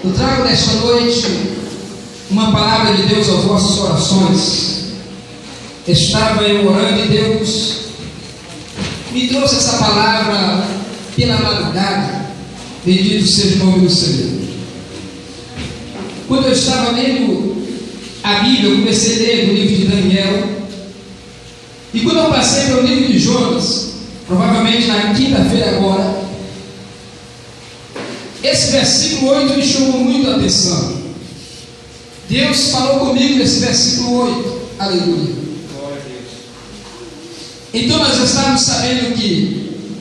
Eu trago nesta noite uma palavra de Deus às vossas orações. Estava eu orando e Deus me trouxe essa palavra pela madrugada. Bendito seja o nome do Senhor. Quando eu estava lendo a Bíblia, eu comecei a ler o livro de Daniel. E quando eu passei pelo livro de Jonas, provavelmente na quinta-feira agora, esse versículo 8 me chamou muito a atenção. Deus falou comigo nesse versículo 8. Aleluia. Então nós estávamos sabendo que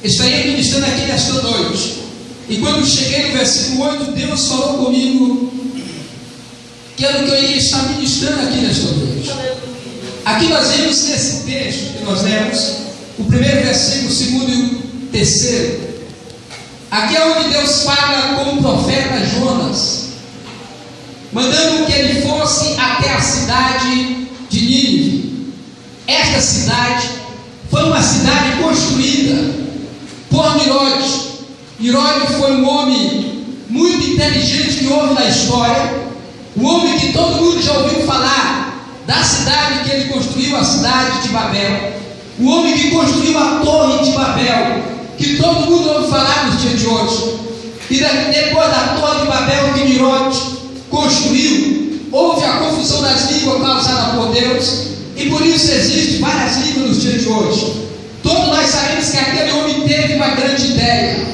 estaria ministrando aqui nesta noite. E quando cheguei no versículo 8, Deus falou comigo que era o que eu iria estar ministrando aqui nesta noite. Aqui nós vemos nesse texto que nós lemos, o primeiro versículo, o segundo e o terceiro. Aqui é onde Deus fala com o profeta Jonas, mandando que ele fosse até a cidade de Nínive. Esta cidade foi uma cidade construída por Nirode. Nirode foi um homem muito inteligente que houve na história, um homem que todo mundo já ouviu falar da cidade que ele construiu, a cidade de Babel, o homem que construiu a torre de Babel, que todo mundo ouve falar nos dias de hoje. E depois da torre de Babel que Nirode construiu, houve a confusão das línguas causada por Deus, e por isso existem várias línguas nos dias de hoje. Todos nós sabemos que aquele homem teve uma grande ideia.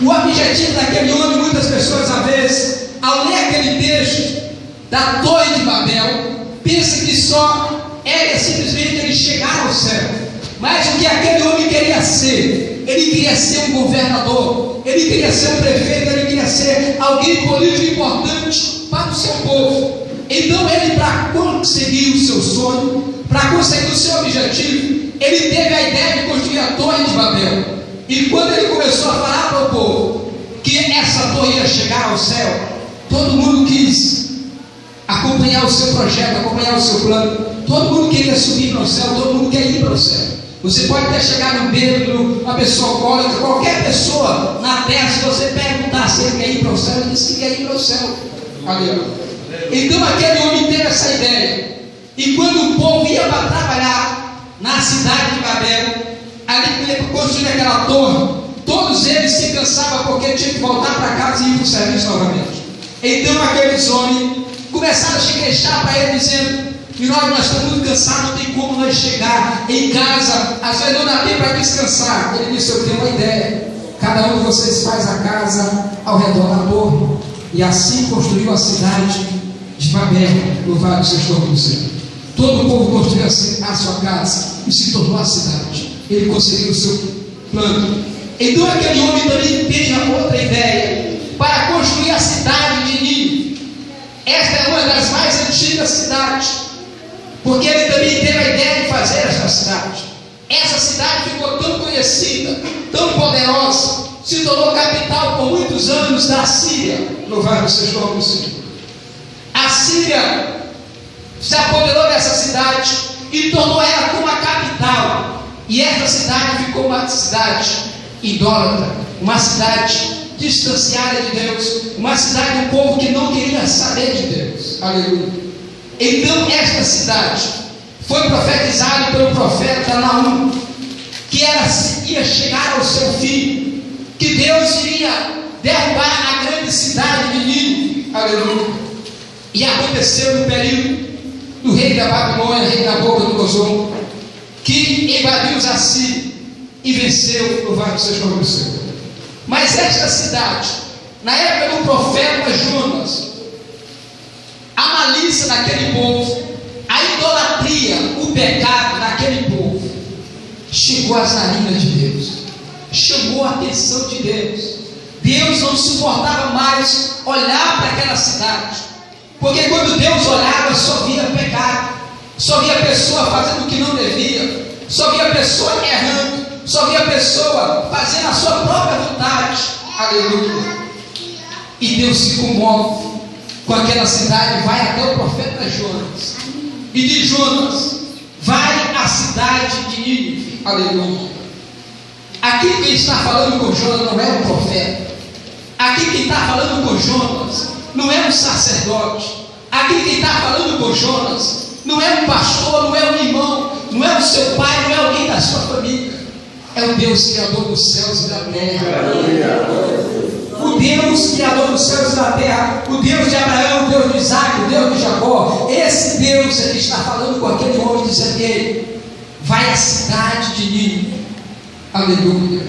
O objetivo daquele homem, muitas pessoas às vezes, ao ler aquele texto da torre de Babel, pensam que só era simplesmente ele chegar ao céu. Mas o que aquele homem queria ser? Ele queria ser um governador, ele queria ser um prefeito, ele queria ser alguém político importante para o seu povo. Então ele, para conseguir o seu sonho, para conseguir o seu objetivo, ele teve a ideia de construir a torre de Babel. E quando ele começou a falar para o povo que essa torre ia chegar ao céu, todo mundo quis acompanhar o seu projeto, acompanhar o seu plano. Todo mundo queria subir para o céu, todo mundo quer ir para o céu. Você pode até chegar num bêbado, uma pessoa alcoólica, qualquer pessoa na terra, se você perguntar se ele quer ir para o céu, ele diz que quer ir para o céu. Aleluia. Então aquele homem teve essa ideia. E quando o povo ia para trabalhar na cidade de Babel, ali para construir aquela torre, todos eles se cansavam porque tinham que voltar para casa e ir para o serviço novamente. Então aqueles homens começaram a se queixar para ele, dizendo: nós estamos muito cansados, não tem como nós chegar em casa, às vezes não dá tempo para descansar. Ele disse: eu tenho uma ideia, cada um de vocês faz a casa ao redor da torre. E assim construiu a cidade de Babel, louvado seja o nome do Senhor. Todo o povo construiu a sua casa e se tornou a cidade. Ele conseguiu o seu plano. Então aquele homem também teve a outra ideia para construir a cidade de Nínive. Esta é uma das mais antigas cidades, porque ele também teve a ideia de fazer essa cidade. Essa cidade ficou tão conhecida, tão poderosa, se tornou capital por muitos anos da Síria. Louvado seja o nome do Senhor. A Síria se apoderou dessa cidade e tornou ela como a capital. E essa cidade ficou uma cidade idólatra, uma cidade distanciada de Deus, uma cidade do povo que não queria saber de Deus. Aleluia. Então esta cidade foi profetizada pelo profeta Naum, que ia chegar ao seu fim, que Deus iria derrubar a grande cidade de Nínive. Aleluia. E aconteceu no período do rei da Babilônia, rei Nabucodonosor, que invadiu os assírios e venceu. Louvado seja o nome do Senhor. Mas esta cidade, na época do profeta Jonas, a malícia daquele povo, a idolatria, o pecado daquele povo, chegou às narinas de Deus, chamou a atenção de Deus. Deus não suportava mais olhar para aquela cidade, porque quando Deus olhava, só via pecado, só via pessoa fazendo o que não devia, só via pessoa errando, só via pessoa fazendo a sua própria vontade. Aleluia. E Deus se comove com aquela cidade, vai até o profeta Jonas e diz: Jonas, vai à cidade de Nínive. Aleluia. Aqui quem está falando com Jonas não é o profeta. Aqui quem está falando com Jonas não é um sacerdote. Aqui quem está falando com Jonas não é um pastor, não é um irmão, não é o seu pai, não é alguém da sua família. É o Deus criador dos céus e da terra. O Deus criador dos céus e da terra, o Deus de Abraão, o Deus de Isaac, o Deus de Jacó. Esse Deus é que está falando com aquele homem, dizendo: ele vai à cidade de Nínive. Aleluia.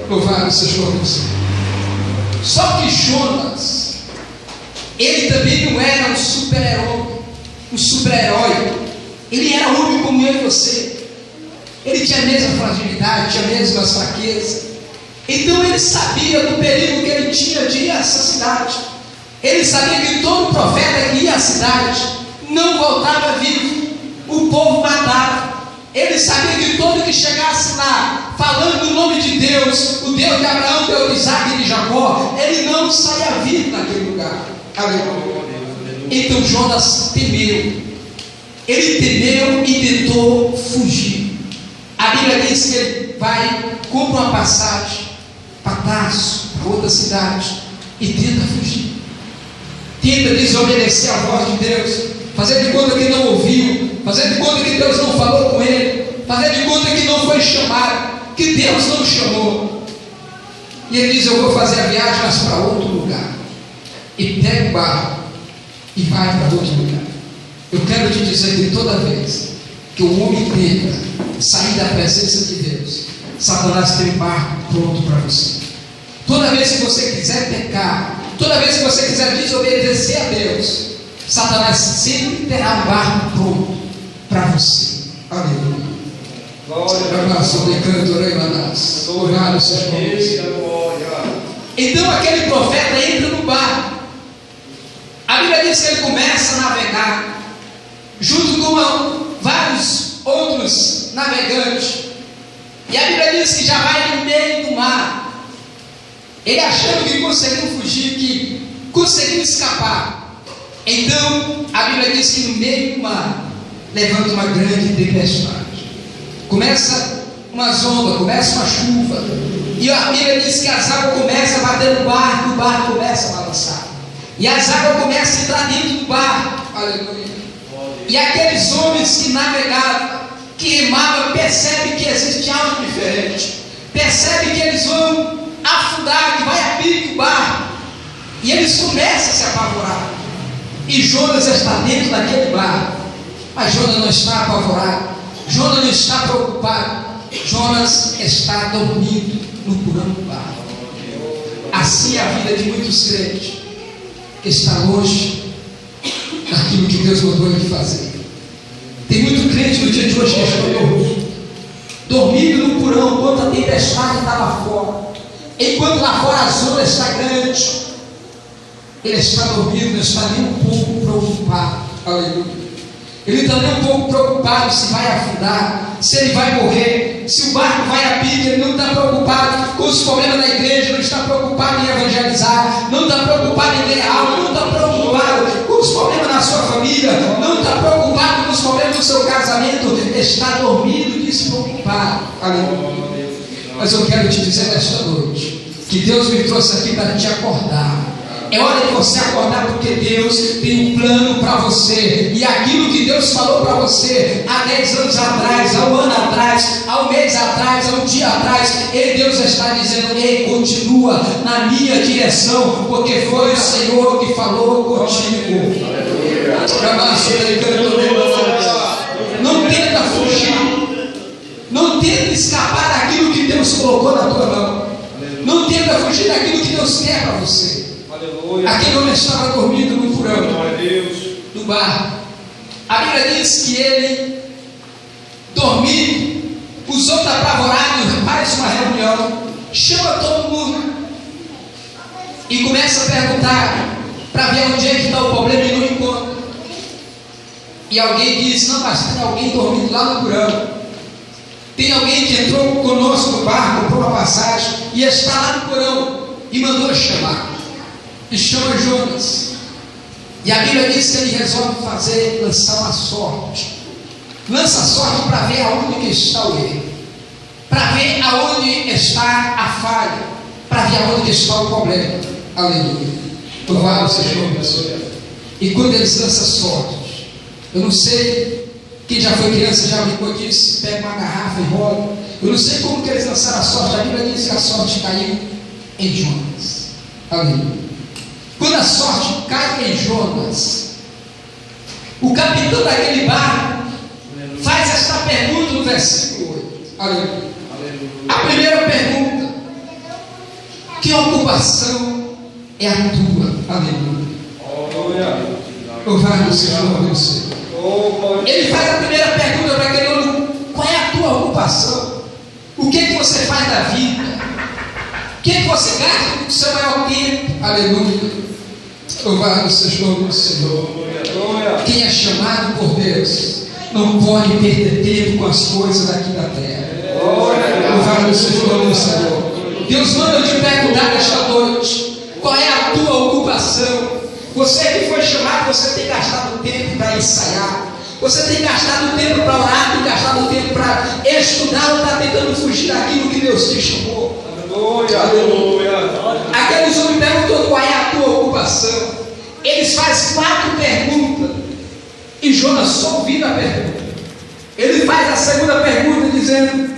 Louvado seja o Deus. Só que Jonas, ele também não era um super-herói. Ele era homem como eu e você. Ele tinha a mesma fragilidade, tinha as mesmas fraquezas. Então ele sabia do perigo que ele tinha de ir a essa cidade. Ele sabia que todo profeta que ia à cidade não voltava vivo. O povo matava. Ele sabia que todo que chegasse lá, falando no nome de Deus, o Deus de Abraão, o Deus de Isaac e de Jacó, ele não saia vivo naquele lugar. Então Jonas temeu. Ele temeu e tentou fugir. A Bíblia diz que ele vai, compra uma passagem para Tarso, para outra cidade, e tenta fugir. Tenta desobedecer a voz de Deus, fazer de conta que não ouviu, fazer de conta que Deus não falou com ele, fazer de conta que não foi chamado, que Deus não chamou. E ele diz: eu vou fazer a viagem, mas para outro lugar. E pega o barco e vai para outro lugar. Eu quero te dizer que toda vez que o homem tenta sair da presença de Deus, Satanás tem um barco pronto para você. Toda vez que você quiser pecar, toda vez que você quiser desobedecer a Deus, Satanás sempre terá um barco pronto para você. Aleluia. Então aquele profeta entra no barco. A Bíblia diz que ele começa a navegar junto com vários outros navegantes. E a Bíblia diz que já vai no meio do mar. Ele achando que conseguiu fugir, que conseguiu escapar. Então a Bíblia diz que no meio do mar levanta uma grande tempestade. Começa umas ondas, começa uma chuva. E a Bíblia diz que as águas começam a bater no barco, o barco começa a balançar. E as águas começam a entrar dentro do barco. Aleluia. E aqueles homens que navegavam, que remavam, percebem que existe algo diferente. Percebem que eles vão afundar, que vai a pique o barco. E eles começam a se apavorar. E Jonas está dentro daquele barco. Mas Jonas não está apavorado. Jonas não está preocupado. Jonas está dormindo no porão do barco. Assim é a vida de muitos crentes que está longe daquilo que Deus mandou ele fazer. Tem muito crente no dia de hoje que está dormindo no porão enquanto a tempestade está lá fora, enquanto lá fora a zona está grande. Ele está dormindo, não está nem um pouco preocupado. Aleluia. Ele está nem um pouco preocupado se vai afundar, se ele vai morrer, se o barco vai a pique. Ele não está preocupado com os problemas da igreja, não está preocupado em evangelizar, não está preocupado em ler algo, não está preocupado com os problemas na sua família, não está preocupado com os problemas do seu casamento, está dormindo despreocupado. Aleluia. Mas eu quero te dizer nesta noite que Deus me trouxe aqui para te acordar. É hora de você acordar, porque Deus tem um plano para você. E aquilo que Deus falou para você há 10 anos atrás, há um ano atrás, há um mês atrás, há um dia atrás, Deus está dizendo: ei, continua na minha direção, porque foi o Senhor que falou contigo. Não tenta fugir, não tenta escapar daquilo que Deus colocou na tua mão, não tenta fugir daquilo que Deus quer para você. Aquele homem estava dormindo no porão do barco. A Bíblia diz que ele dormiu, os outros apavorados, faz uma reunião, chama todo mundo e começa a perguntar para ver onde é que está o problema e não encontra. E alguém diz: não, mas tem alguém dormindo lá no porão. Tem alguém que entrou conosco no barco, comprou uma passagem e está lá no porão e mandou chamar. E chama Jonas. E a Bíblia diz que ele resolve lançar uma sorte. Lança a sorte para ver aonde que está o erro, para ver aonde está a falha, para ver aonde que está o problema. Aleluia. Louvado seja o nome do Senhor. E quando eles lançam sortes, eu não sei, quem já foi criança já brincou disso, pega uma garrafa e rola. Eu não sei como que eles lançaram a sorte. A Bíblia diz que a sorte caiu em Jonas. Aleluia. Quando a sorte cai em Jonas, o capitão daquele barco faz esta pergunta no versículo 8. Aleluia. A primeira pergunta: que ocupação é a tua? Aleluia. Louvado seja o nome do Senhor. Ele faz a primeira pergunta para aquele homem: qual é a tua ocupação? O que você faz da vida? O que você gasta com o seu maior tempo? Aleluia. Louvado seja o nome do Senhor. Quem é chamado por Deus não pode perder tempo com as coisas daqui da terra. Louvado seja o nome do Senhor. Deus manda eu te perguntar nesta noite: qual é a tua ocupação? Você que foi chamado, você tem gastado tempo para ensaiar, você tem gastado tempo para orar, tem gastado tempo para estudar, ou está tentando fugir daquilo que Deus te chamou. Aleluia. Aqueles homens perguntou: qual é a tua ocupação? Eles fazem 4 perguntas e Jonas só ouviu a pergunta. Ele faz a segunda pergunta dizendo: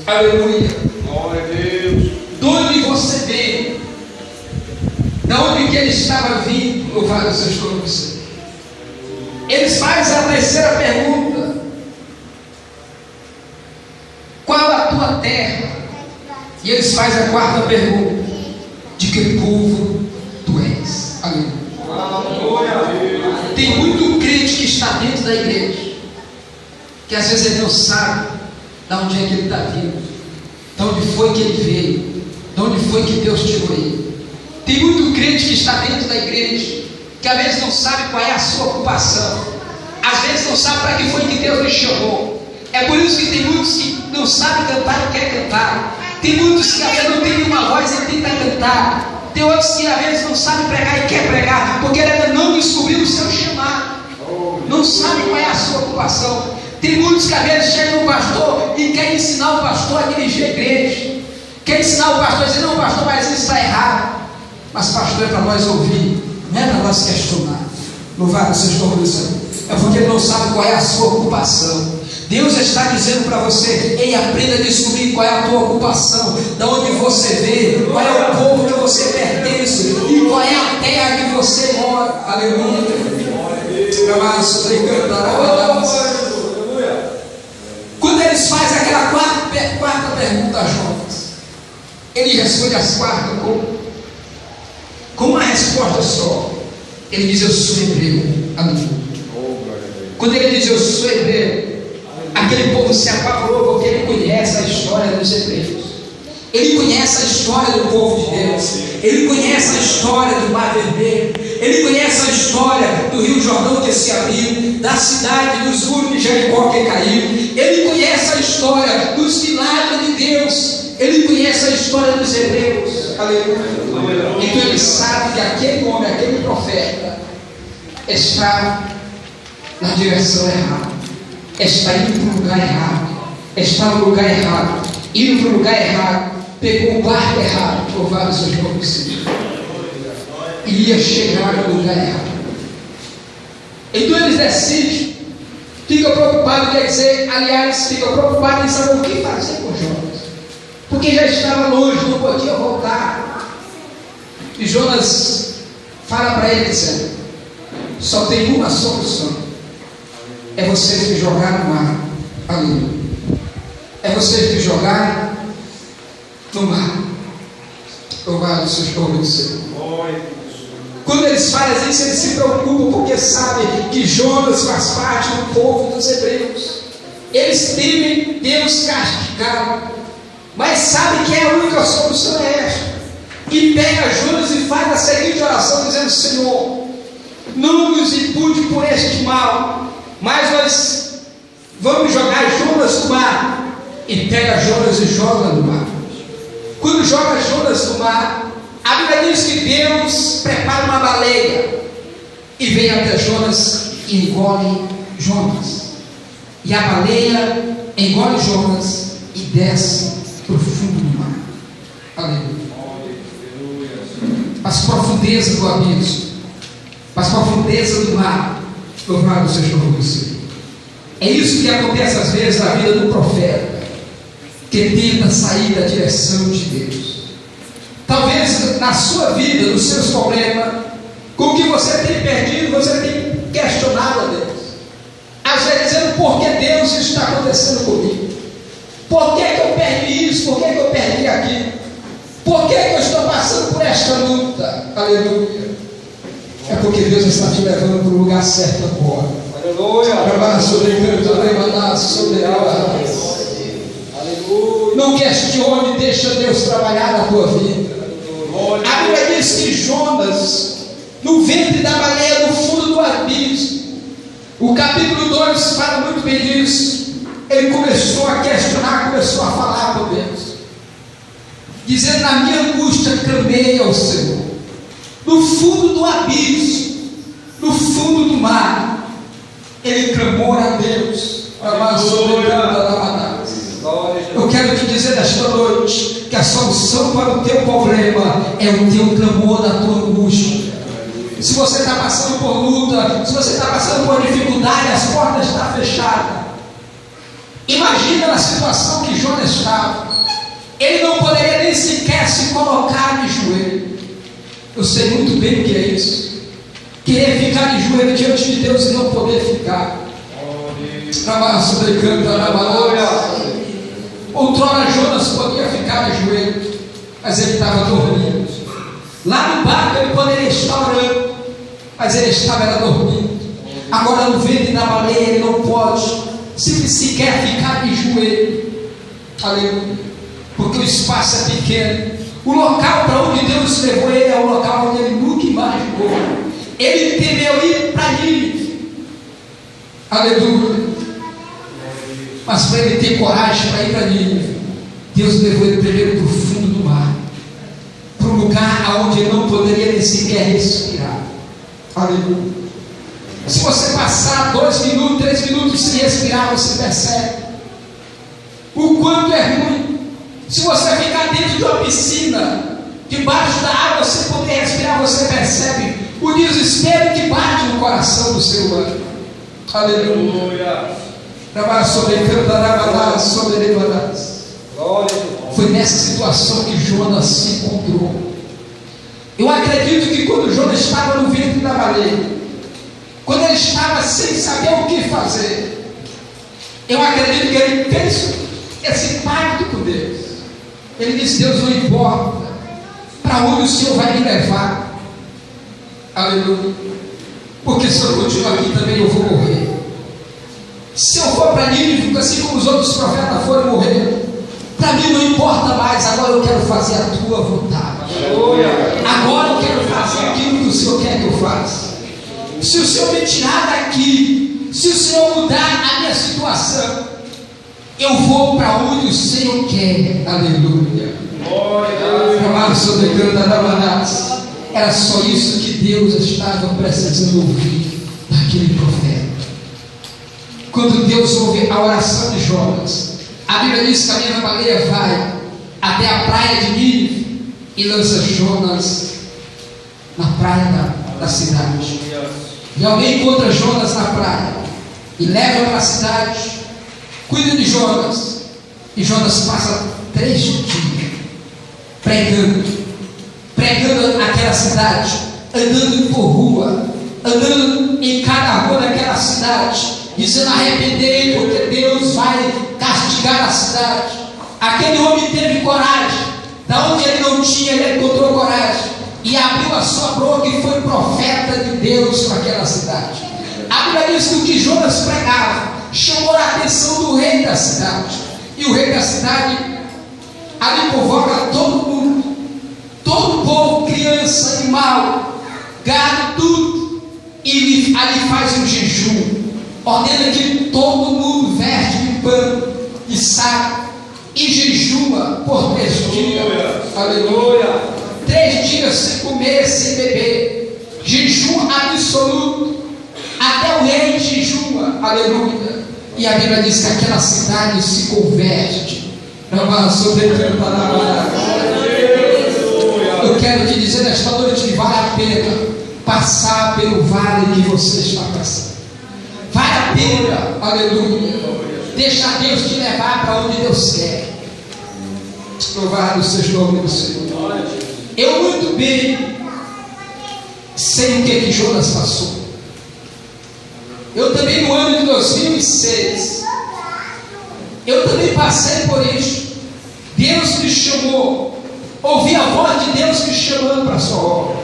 aleluia, glória a Deus. De onde você veio? Da onde que ele estava vindo? Louvado seja o nome do Senhor. Eles fazem a terceira pergunta: qual a tua terra? E eles fazem a quarta pergunta: de que povo tu és? Aleluia. Tem muito crente que está dentro da igreja, que às vezes ele não sabe de onde é que ele está vindo, de onde foi que ele veio, de onde foi que Deus tirou ele. Tem muito crente que está dentro da igreja, que às vezes não sabe qual é a sua ocupação, às vezes não sabe para que foi que Deus lhe chamou. É por isso que tem muitos que não sabem cantar e querem cantar. Tem muitos que às vezes não tem nenhuma voz e tenta cantar. Tem outros que às vezes não sabem pregar e quer pregar, porque ele ainda não descobriu o seu chamado, não sabe qual é a sua ocupação. Tem muitos que às vezes chegam no pastor e querem ensinar o pastor a dirigir a igreja, quer ensinar o pastor a dizer: não, pastor, mas isso está errado. Mas pastor é para nós ouvir, não é para nós questionar. Louvado seja o nome do Senhor. É porque ele não sabe qual é a sua ocupação. Deus está dizendo para você: ei, aprenda a descobrir qual é a tua ocupação, de onde você veio, qual é o povo que você pertence e qual é a terra que você mora. Aleluia. Quando eles fazem aquela quarta pergunta a Jonas, ele responde as 4 com uma resposta só. Ele diz: eu sou hebreu. Aleluia. Quando ele diz: eu sou hebreu, aquele povo se apavorou, porque ele conhece a história dos hebreus, ele conhece a história do povo de Deus, ele conhece a história do Mar Vermelho, ele conhece a história do Rio Jordão que se abriu, da cidade dos muros de Jericó que caiu, ele conhece a história dos milagres de Deus, ele conhece a história dos hebreus. Aleluia. Então ele sabe que aquele homem, aquele profeta, está na direção errada, está indo para o lugar errado, está no lugar errado, indo para o lugar errado, pegou o barco errado. Louvado seja o nome do Senhor. E ia chegar no lugar errado. Então eles decidem, ficam preocupados, quer dizer, aliás, ficam preocupados em saber o que fazer com Jonas, porque já estava longe, não podia voltar. E Jonas fala para ele dizendo: só tem uma solução, é você se jogar no mar. Aleluia. É você se jogar no mar. Louvado seja o nome do Senhor. Quando eles fazem isso, eles se preocupam, porque sabem que Jonas faz parte do povo dos hebreus. Eles temem Deus castigá-lo, mas sabem que a única solução é esta. E pega Jonas e faz a seguinte oração, dizendo: Senhor, não nos impute por este mal, mas nós vamos jogar Jonas no mar. E pega Jonas e joga no mar. Quando joga Jonas no mar, a Bíblia diz que Deus prepara uma baleia e vem até Jonas e engole Jonas. E a baleia engole Jonas e desce para o fundo do mar. Aleluia. As profundezas profundeza do abismo, mas profundeza do mar. Louvado seja o nome do Senhor. É isso que acontece às vezes na vida do profeta, que tenta sair da direção de Deus. Talvez na sua vida, nos seus problemas, com o que você tem perdido, você tem questionado a Deus. Às vezes dizendo: por que Deus isso está acontecendo comigo? Por que eu perdi isso? Por que eu perdi aquilo? Por que eu estou passando por esta luta? Aleluia. É porque Deus está te levando para o lugar certo agora. Aleluia. Não questione, deixa Deus trabalhar na tua vida. A Bíblia diz que Jonas, no ventre da baleia, no fundo do abismo, o capítulo 2 fala muito bem disso. Ele começou a questionar, começou a falar com Deus, dizendo: na minha angústia clamei ao Senhor, no fundo do abismo, no fundo do mar, ele clamou a Deus. Eu quero te dizer nesta noite que a solução para o teu problema é o teu clamor da tua angústia. Se você está passando por luta, se você está passando por dificuldade, as portas estão fechadas. Imagina a situação que Jonas estava. Ele não poderia nem sequer se colocar de joelho. Eu sei muito bem o que é isso. Querer ficar de joelho diante de Deus e não poder ficar. Outrora Jonas podia ficar de joelho, mas ele estava dormindo. Lá no barco ele poderia estar orando, mas ele estava dormindo. Agora no ventre da baleia ele não pode sequer ficar de joelho. Aleluia. Porque o espaço é pequeno. O local para onde Deus levou ele é um local onde ele nunca imaginou. Ele temeu ir para Nínive. Aleluia. Mas para ele ter coragem para ir para Nínive, Deus levou ele primeiro para o fundo do mar, para um lugar onde ele não poderia nem sequer respirar. Aleluia. Se você passar 2 minutos, 3 minutos sem respirar, você percebe o quanto é ruim. Se você ficar dentro de uma piscina, debaixo da água, você poder respirar, você percebe o desespero que bate no coração do ser humano. Aleluia. Foi nessa situação que Jonas se encontrou. Eu acredito que quando Jonas estava no ventre da baleia, quando ele estava sem saber o que fazer, eu acredito que ele fez esse pacto com Deus. Ele disse: Deus, não importa para onde o Senhor vai me levar. Aleluia. Porque se eu continuar aqui também eu vou morrer. Se eu for para Nínive, assim como os outros profetas foram morrer, para mim não importa mais. Agora eu quero fazer a tua vontade. Agora eu quero fazer aquilo que o Senhor quer que eu faça. Se o Senhor me tirar daqui, se o Senhor mudar a minha situação, eu vou para onde o Senhor quer. Aleluia. Era só isso que Deus estava precisando ouvir daquele profeta. Quando Deus ouve a oração de Jonas, a Bíblia diz que a mesma baleia vai até a praia de Nínive e lança Jonas na praia da cidade. E alguém encontra Jonas na praia e leva para a cidade, cuida de Jonas. E Jonas passa 3 dias pregando aquela cidade, andando por rua, andando em cada rua daquela cidade, dizendo: arrependei, porque Deus vai castigar a cidade. Aquele homem teve coragem, da onde ele não tinha, ele encontrou coragem e abriu a sua boca e foi profeta de Deus para aquela cidade. A Bíblia diz que o que Jonas pregava chamou a atenção do rei da cidade, e o rei da cidade ali convoca todo mundo, todo o povo, criança, animal, gado, tudo, e ali faz um jejum. Ordena que todo mundo veste de pano e saco e jejuma por 3 dias. Aleluia. 3 dias sem comer, sem beber, jejum absoluto. Até o rei jejuma. Aleluia. E a Bíblia diz que aquela cidade se converte. Eu Eu quero te dizer nesta noite que vale a pena passar pelo vale que você está passando. Vale a pena, aleluia, deixar Deus te levar para onde Deus quer. Louvado seja o nome do Senhor. Eu muito bem sei o que Jonas passou. Eu também, no ano de 2006, eu também passei por isso. Deus me chamou, ouvi a voz de Deus me chamando para a sua obra.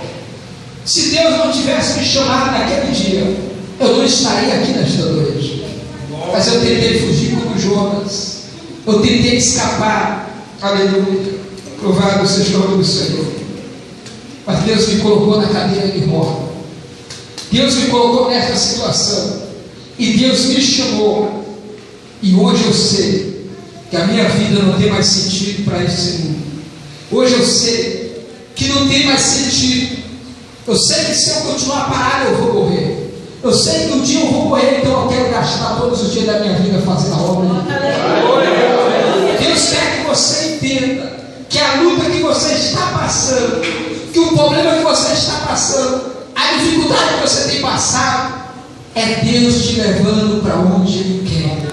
Se Deus não tivesse me chamado naquele dia, eu não estaria aqui nesta noite. Mas eu tentei fugir como Jonas, eu tentei escapar. Aleluia, louvado seja o nome do Senhor. Mas Deus me colocou na cadeira de roda. Deus me colocou nesta situação, e Deus me chamou. E hoje eu sei que a minha vida não tem mais sentido para esse mundo. Hoje eu sei que não tem mais sentido. Eu sei que se eu continuar parado eu vou morrer. Eu sei que um dia eu vou morrer, então eu quero gastar todos os dias da minha vida fazendo a obra de Deus. Deus quer que você entenda que a luta que você está passando, que o problema que você está passando, a dificuldade que você tem passado, é Deus te levando para onde Ele quer.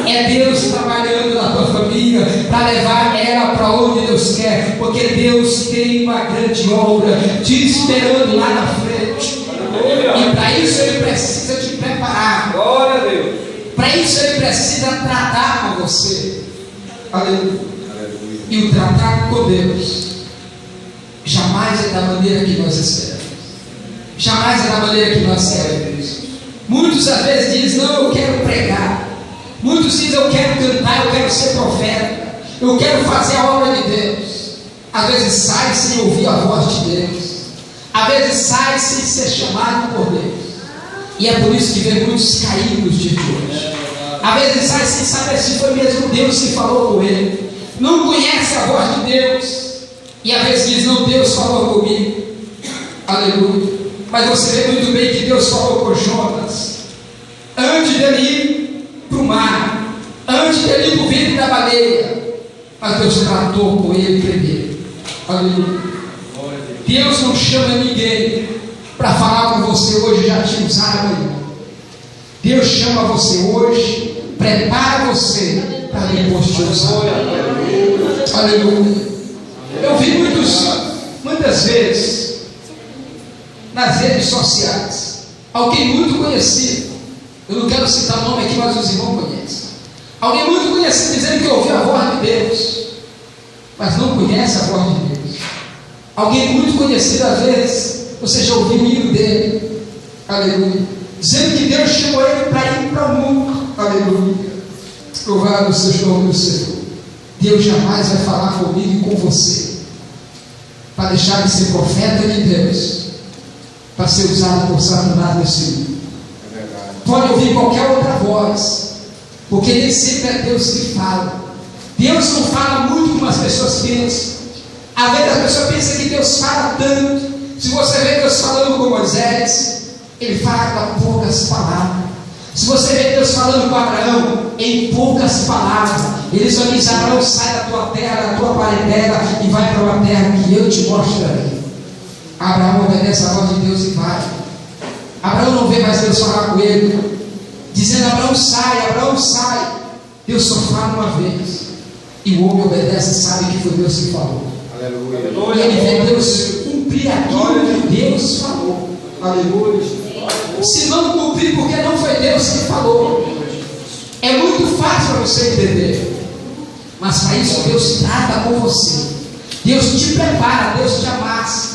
É Deus trabalhando na tua família para levar ela para onde Deus quer, porque Deus tem uma grande obra te esperando lá na frente. E para isso Ele precisa te preparar. Glória a Deus. Para isso Ele precisa tratar com você. Aleluia. E o tratar com Deus jamais é da maneira que nós esperamos. Jamais é da maneira que nós queremos. Muitos às vezes dizem: não, eu quero pregar. Muitos dizem: eu quero cantar, eu quero ser profeta, eu quero fazer a obra de Deus. Às vezes sai sem ouvir a voz de Deus. Às vezes sai sem ser chamado por Deus. E é por isso que vê muitos caídos de hoje. Às vezes sai sem saber se foi mesmo Deus que falou com ele. Não conhece a voz de Deus. E às vezes diz: não, Deus falou comigo. Aleluia. Mas você vê muito bem que Deus falou com Jonas antes dele ir para o mar, antes dele ir para o ventre da baleia. Mas Deus tratou com ele primeiro. Aleluia. Deus não chama ninguém para falar com você hoje já te usaram. Deus chama você hoje, prepara você para depois te usar. Aleluia. Eu vi muitas vezes nas redes sociais alguém muito conhecido, eu não quero citar o nome aqui, mas os irmãos conhecem, alguém muito conhecido dizendo que ouviu a voz de Deus, mas não conhece a voz de Deus. Alguém muito conhecido, às vezes você já ouviu o hino dele, aleluia, dizendo que Deus chamou ele para ir para o mundo, aleluia. Louvado seja o nome do Senhor. Deus jamais vai falar comigo e com você para deixar de ser profeta de Deus, para ser usado por Satanás nesse mundo. Pode ouvir qualquer outra voz, porque nem sempre é Deus que fala. Deus não fala muito como as pessoas pensam. Às vezes a pessoa pensa que Deus fala tanto. Se você vê Deus falando com Moisés, Ele fala com poucas palavras. Se você vê Deus falando com Abraão, em poucas palavras, Ele só diz: Abraão, sai da tua terra, da tua parentela e vai para uma terra que eu te mostrarei. Abraão obedece a voz de Deus e vai. Abraão não vê mais Deus falar com ele, dizendo: Abraão, sai, Abraão, sai. Deus só fala uma vez, e o homem obedece e sabe que foi Deus que falou. Aleluia. E ele vê Deus cumprir aquilo que Deus falou. Aleluia. Se não cumprir, porque não foi Deus que falou. É muito fácil para você entender, mas para isso Deus trata com você. Deus te prepara, Deus te amassa.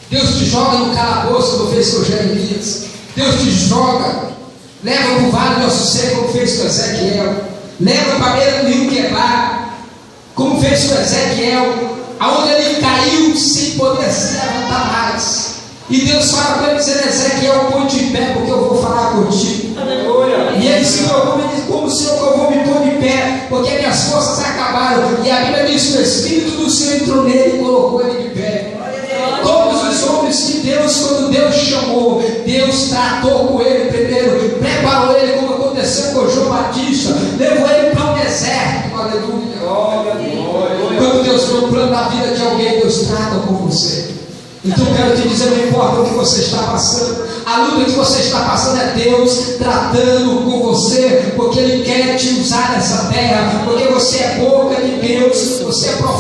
Deus te joga no calabouço, como fez com Jeremias. Deus te joga, leva para o vale do osso seco, como fez com Ezequiel. Leva para a beira do rio Quebar, como fez com Ezequiel, aonde ele caiu sem poder se levantar mais. E Deus fala para ele, dizendo: Ezequiel, põe de pé, porque eu vou falar contigo. E ele se colocou e disse: como o Senhor que eu vou me pôr de pé, porque minhas forças acabaram. E a Bíblia diz que o Espírito do Senhor entrou nele e colocou ele de pé. Todos os homens que Deus, quando Deus chamou, Deus tratou com ele primeiro, preparou ele, como aconteceu com João Batista, levou ele para o deserto. Aleluia. Quando Deus o plano da vida de alguém, Deus trata com você. Então eu quero te dizer, não importa o que você está passando, a luta que você está passando é Deus tratando com você, porque Ele quer te usar nessa terra, porque você é boca de Deus, você é profeta.